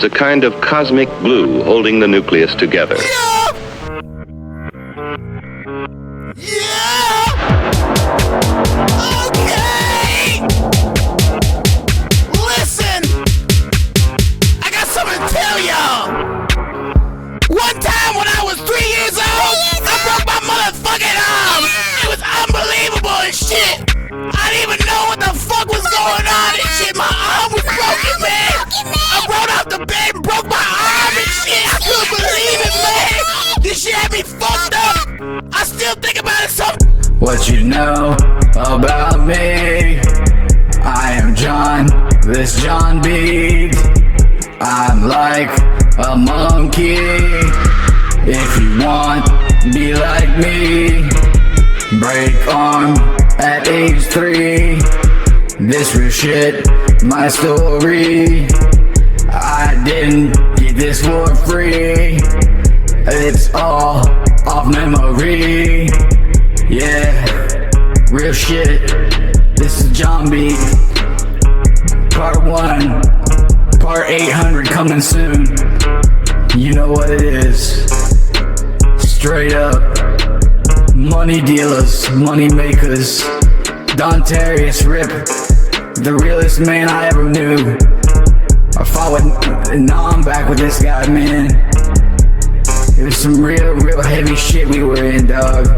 It's a kind of cosmic glue holding the nucleus together. Yeah! Yeah! Okay! Listen! I got something to tell y'all! One time when I was 3 years old, I broke my motherfucking arm! It was unbelievable and shit! I didn't even know what the fuck was going on and shit! My arm was broken, man! I rolled off the bed and broke my arm and shit! I couldn't believe it, man! This shit had me fucked up! I still think about it so. What you know about me? I am John, this John Beat. I'm like a monkey. If you want, be like me. Break arm at age 3. This real shit, my story. I didn't get this for free. It's all off memory. Yeah, real shit. This is John Beat. Part 1, part 800 coming soon. You know what it is. Straight up, money dealers, money makers. Dontarius Rip, the realest man I ever knew. I fought with, and now I'm back with this guy, man. It was some real heavy shit we were in, dog.